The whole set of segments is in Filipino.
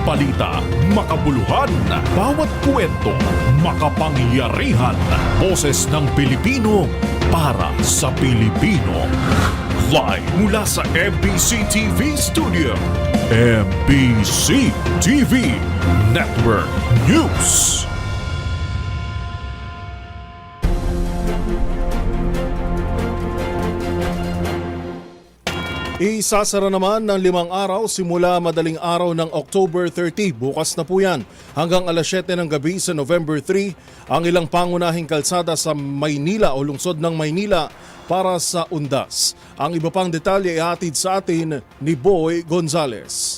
balita, makabuluhan, bawat kwento, makapangyarihan. Boses ng Pilipino para sa Pilipino. Live mula sa MBC TV Studio. MBC TV Network News. Isasara naman ng 5 araw simula madaling araw ng October 30. Bukas na po yan. Hanggang alas 7 ng gabi sa November 3, ang ilang pangunahing kalsada sa Maynila o lungsod ng Maynila para sa undas. Ang iba pang detalye ay hatid sa atin ni Boy Gonzales.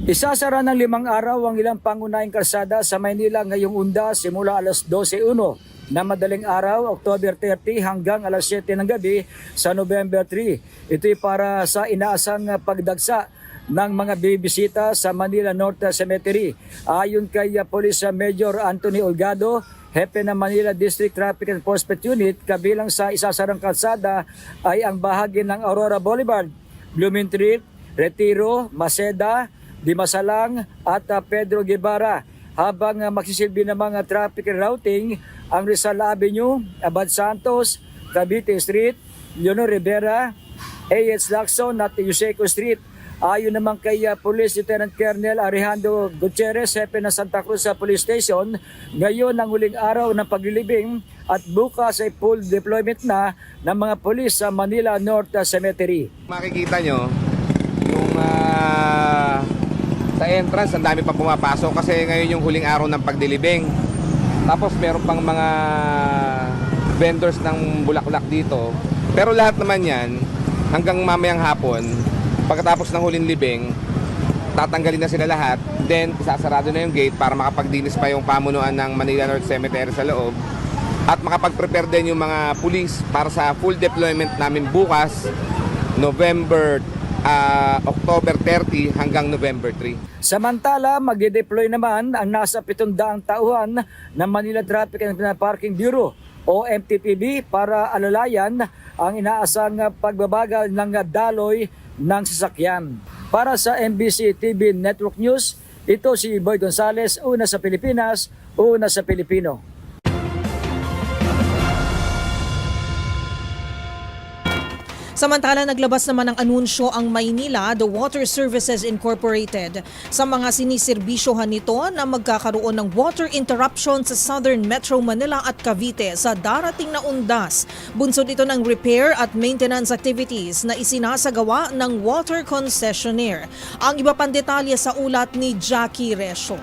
Isasara ng 5 araw ang ilang pangunahing kalsada sa Maynila ngayong undas simula alas 12:01 na madaling araw, October 30 hanggang alas 7 ng gabi sa November 3. Ito'y para sa inaasang pagdagsa ng mga bibisita sa Manila North Cemetery. Ayon kay Police Major Anthony Olgado, Hepe ng Manila District Traffic Enforcement Unit, kabilang sa isasarang kalsada ay ang bahagi ng Aurora Boulevard, Blooming Street, Retiro, Maceda, Dimasalang at Pedro Guevara. Habang magsisilbi ng mga traffic routing ang Rizal Avenue, Abad Santos, Cavite Street, Leonor Rivera, A.H. Lacson at Yuseco Street. Ayon naman kay Police Lieutenant Colonel Alejandro Gutierrez, Hepe ng Santa Cruz Police Station, ngayon ang huling araw ng paglilibing at bukas ay full deployment na ng mga pulis sa Manila North Cemetery. Makikita nyo, yung sa entrance, ang dami pa pumapasok kasi ngayon yung huling araw ng pagdilibing. Tapos meron pang mga vendors ng bulaklak dito. Pero lahat naman yan, hanggang mamayang hapon, pagkatapos ng huling libing, tatanggalin na sila lahat. Then, isasarado na yung gate para makapagdinis pa yung pamunuan ng Manila North Cemetery sa loob. At makapag-prepare din yung mga pulis para sa full deployment namin bukas, October 30 hanggang November 3. Samantala, magde-deploy naman ang nasa 700 tauhan ng Manila Traffic and Parking Bureau o MTPB para alalayan ang inaasang pagbabagal ng daloy ng sasakyan. Para sa MBC TV Network News, ito si Boy Gonzales, una sa Pilipinas, una sa Pilipino. Samantala, naglabas naman ng anunsyo ang Maynila, The Water Services Incorporated sa mga siniserbisyohan nito na magkakaroon ng water interruption sa Southern Metro Manila at Cavite sa darating na undas. Bunsod ito ng repair at maintenance activities na isinasagawa ng water concessionaire. Ang iba pang detalye sa ulat ni Jackie Resho.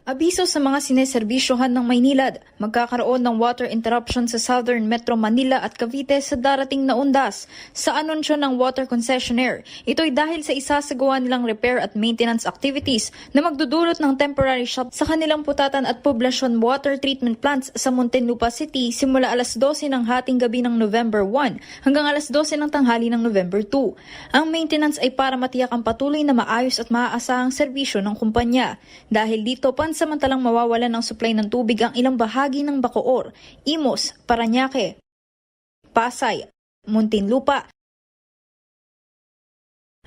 Abiso sa mga sineserbisyohan ng Maynila, magkakaroon ng water interruption sa Southern Metro Manila at Cavite sa darating na undas. Sa anunsyo ng water concessionaire, ito'y dahil sa isasagawa nilang repair at maintenance activities na magdudulot ng temporary shut sa kanilang putatan at poblasyon water treatment plants sa Muntinlupa City simula alas 12 ng hating gabi ng November 1 hanggang alas 12 ng tanghali ng November 2. Ang maintenance ay para matiyak ang patuloy na maayos at maaasahang serbisyo ng kumpanya. Dahil dito, samantalang mawawalan ng supply ng tubig ang ilang bahagi ng Bacoor, Imus, Parañaque, Pasay, Muntinlupa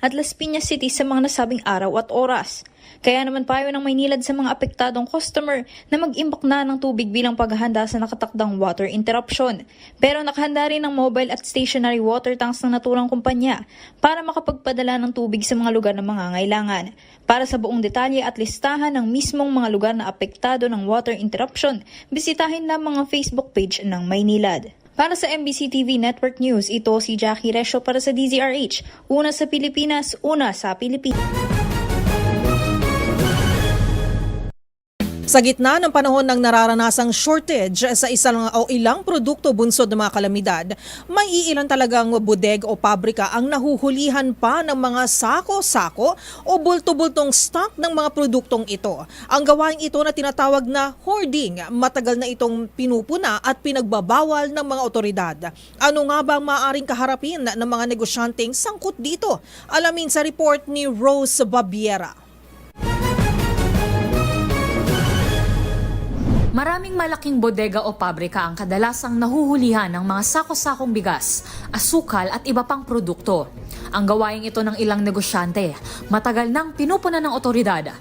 at Las Piñas City sa mga nasabing araw at oras. Kaya naman payo ng Maynilad sa mga apektadong customer na mag-imbak na ng tubig bilang paghahanda sa nakatakdang water interruption. Pero nakahanda rin ng mobile at stationary water tanks ng naturang kumpanya para makapagpadala ng tubig sa mga lugar na mangangailangan. Para sa buong detalye at listahan ng mismong mga lugar na apektado ng water interruption, bisitahin lamang ang Facebook page ng Maynilad. Para sa MBC TV Network News, ito si Jackie Resho para sa DZRH. Una sa Pilipinas, una sa Pilipinas. Sa gitna ng panahon ng nararanasang shortage sa isang o ilang produkto bunsod ng mga kalamidad, may iilan talagang bodega o pabrika ang nahuhulihan pa ng mga sako-sako o bulto-bultong stock ng mga produktong ito. Ang gawain ito na tinatawag na hoarding, matagal na itong pinupuna at pinagbabawal ng mga otoridad. Ano nga ba ang maaaring kaharapin ng mga negosyanteng sangkot dito? Alamin sa report ni Rose Babiera. Maraming malaking bodega o pabrika ang kadalasang nahuhulihan ng mga sako-sakong bigas, asukal at iba pang produkto. Ang gawaing ito ng ilang negosyante, matagal nang pinupuna ng otoridad.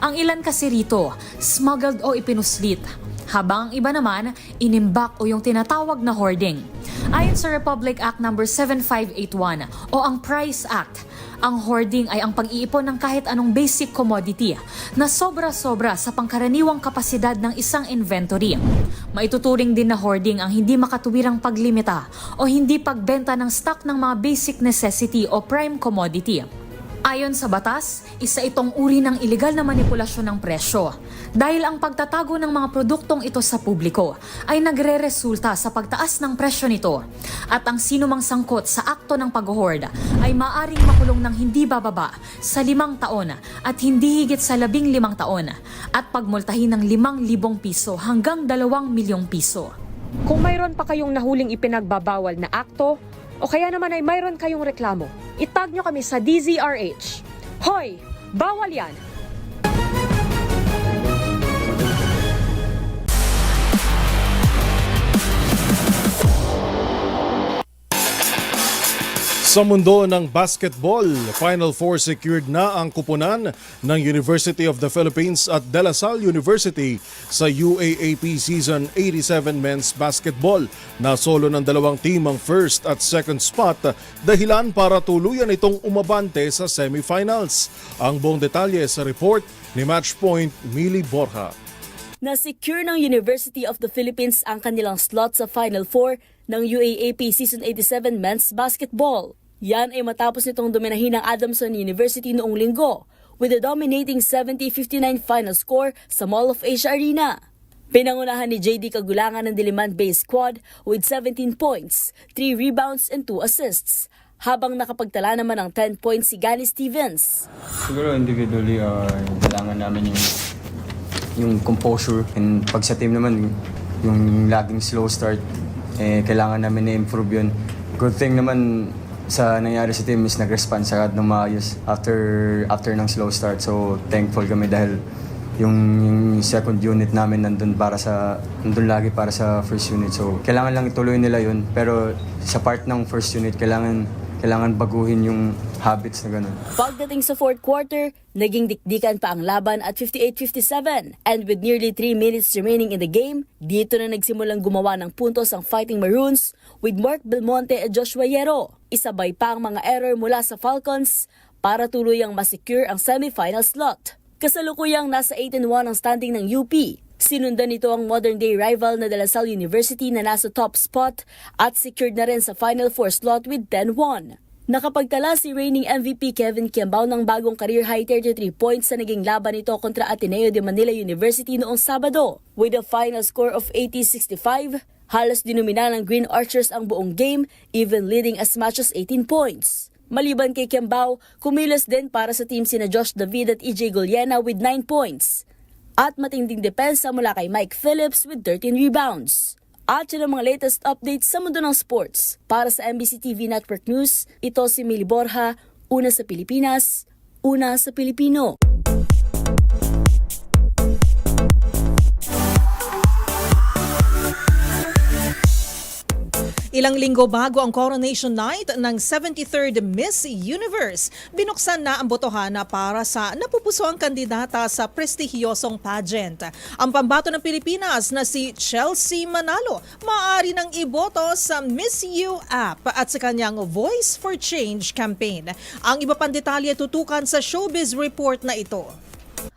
Ang ilan kasi rito, smuggled o ipinuslit, habang ang iba naman, inimbak o yung tinatawag na hoarding. Ayon sa Republic Act No. 7581 o ang Price Act, ang hoarding ay ang pag-iipon ng kahit anong basic commodity na sobra-sobra sa pangkaraniwang kapasidad ng isang inventory. Maituturing din na hoarding ang hindi makatuwirang paglimita o hindi pagbenta ng stock ng mga basic necessity o prime commodity. Ayon sa batas, isa itong uri ng ilegal na manipulasyon ng presyo dahil ang pagtatago ng mga produktong ito sa publiko ay nagre-resulta sa pagtaas ng presyo nito at ang sinumang sangkot sa akto ng pag-hoard ay maaring makulong ng hindi bababa sa 5 taon at hindi higit sa 15 taon at pagmultahin ng 5,000 piso hanggang 2 milyong piso. Kung mayroon pa kayong nahuling ipinagbabawal na akto, o kaya naman ay mayroon kayong reklamo, itag nyo kami sa DZRH. Hoy! Bawal yan! Sa mundo ng basketball, Final Four secured na ang kupunan ng University of the Philippines at De La Salle University sa UAAP Season 87 Men's Basketball. Nasolo ng dalawang team ang first at second spot, dahilan para tuluyan itong umabante sa semifinals. Ang buong detalye sa report ni Matchpoint Mili Borja. Na-secure ng University of the Philippines ang kanilang slot sa Final Four ng UAAP Season 87 Men's Basketball. Yan ay matapos nitong dominahin ng Adamson University noong linggo with a dominating 70-59 final score sa Mall of Asia Arena. Pinangunahan ni JD Kagulangan ng Diliman-based squad with 17 points, 3 rebounds and 2 assists, habang nakapagtala naman ng 10 points si Gani Stevens. Siguro individually, kailangan namin yung composure, and pag sa team naman yung laging slow start, kailangan namin na-improve yun. Good thing naman sa nangyari sa team is nag-respond sa agad ng maayos after ng slow start. So thankful kami dahil yung second unit namin nandun lagi para sa first unit. So kailangan lang ituloy nila yun, pero sa part ng first unit kailangan baguhin yung habits na gano'n. Pagdating sa fourth quarter, naging dikdikan pa ang laban at 58-57. And with nearly 3 minutes remaining in the game, dito na nagsimulang gumawa ng puntos ang Fighting Maroons with Mark Belmonte at Joshua Yero. Isabay pa ang mga error mula sa Falcons para tuluyang masecure ang semifinal slot. Kasalukuyang nasa 8-1 ang standing ng UP. Sinundan nito ang modern-day rival na De La Salle University na nasa top spot at secured na rin sa Final Four slot with 10-1. Nakapagtala si reigning MVP Kevin Kiambao ng bagong career-high 33 points sa naging laban nito kontra Ateneo de Manila University noong Sabado. With a final score of 80-65, halos dinumina ng Green Archers ang buong game, even leading as much as 18 points. Maliban kay Kiambao, kumilos din para sa team sina Josh David at EJ Guliena with 9 points. At matinding depensa mula kay Mike Phillips with 13 rebounds. At yun ang mga latest updates sa mundo ng sports. Para sa MBC TV Network News, ito si Mili Borja, una sa Pilipinas, una sa Pilipino. Ilang linggo bago ang coronation night ng 73rd Miss Universe, binuksan na ang botohana para sa napupusoang kandidata sa prestihiyosong pageant. Ang pambato ng Pilipinas na si Chelsea Manalo, maaari nang iboto sa Miss U app at sa kanyang Voice for Change campaign. Ang iba pang detalye tutukan sa Showbiz Report na ito.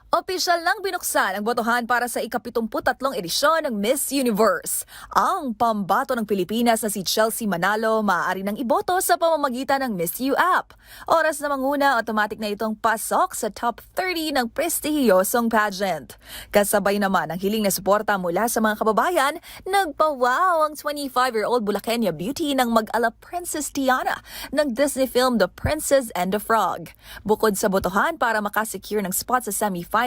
Opisyal nang binuksan ang botohan para sa ika-73 edisyon ng Miss Universe. Ang pambato ng Pilipinas na si Chelsea Manalo maaari nang iboto sa pamamagitan ng Miss U app. Oras na manguna, automatic na itong pasok sa top 30 ng prestihiyosong pageant. Kasabay naman ang hiling na suporta mula sa mga kababayan, nagpawaw ang 25-year-old Bulaqueña beauty ng mag-ala Princess Tiana ng Disney film The Princess and the Frog. Bukod sa botohan para makasecure ng spot sa semifinals,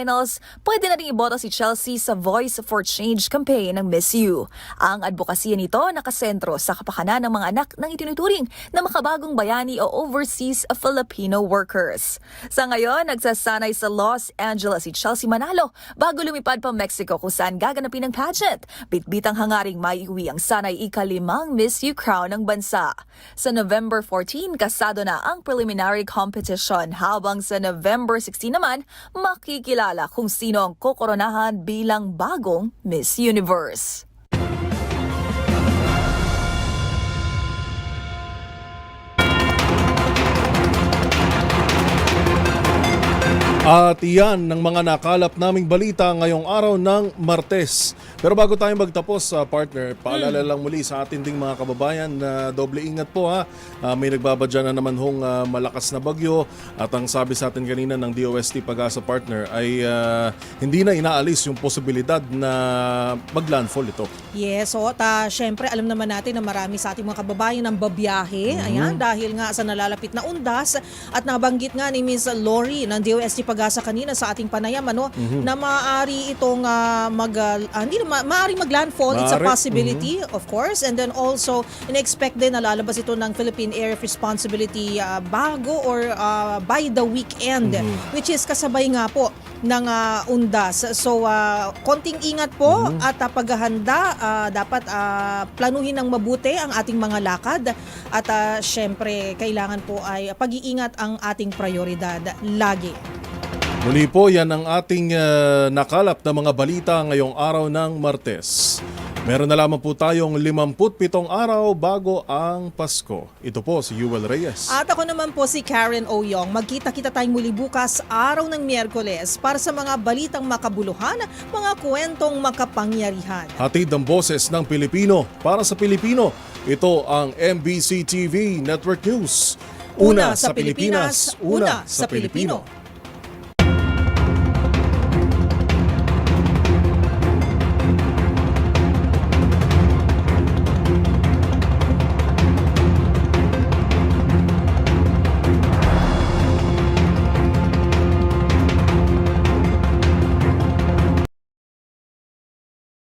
pwede na rin iboto si Chelsea sa Voice for Change campaign ng Miss U. Ang advokasya nito nakasentro sa kapakanan ng mga anak ng itinuturing na makabagong bayani o overseas Filipino workers. Sa ngayon, nagsasanay sa Los Angeles si Chelsea Manalo bago lumipad pa Mexico kung saan gaganapin ang pageant. Bitbitang hangaring maiuwi ang sanay ika-5 Miss U crown ng bansa. Sa November 14, kasado na ang preliminary competition habang sa November 16 naman, makikilala ipinakilala kung sino ang kokoronahan bilang bagong Miss Universe. At iyan ng mga nakalap naming balita ngayong araw ng Martes. Pero bago tayo magtapos, partner, paalala lang muli sa ating ding mga kababayan na doble ingat po ha. May nagbabadya na naman hong malakas na bagyo at ang sabi sa atin kanina ng DOST Pag-asa partner ay hindi na inaalis yung posibilidad na maglandfall ito. Yes, so syempre alam naman natin na marami sa ating mga kababayan ang babiyahe. Ayan, dahil nga sa nalalapit na undas at nabanggit nga ni Ms. Lori ng DOST Pag-asa kanina sa ating panayam na maaari itong maaari maglandfall. It's a Maaari. possibility, of course. And then also, in-expect din na lalabas ito ng Philippine Area of Responsibility bago or by the weekend, which is kasabay nga po ng undas. So, konting ingat po at paghahanda, dapat planuhin ng mabuti ang ating mga lakad at syempre, kailangan po ay pag-iingat ang ating prioridad lagi. Muli po, yan ang ating nakalap na mga balita ngayong araw ng Martes. Meron na lamang po tayong 57 araw bago ang Pasko. Ito po si Yuel Reyes. At ako naman po si Karen Oyong. Magkita-kita tayong muli bukas, araw ng Miyerkules, para sa mga balitang makabuluhan, mga kwentong makapangyarihan. Hatid ang boses ng Pilipino para sa Pilipino. Ito ang MBC TV Network News. Una sa Pilipinas, una sa Pilipino.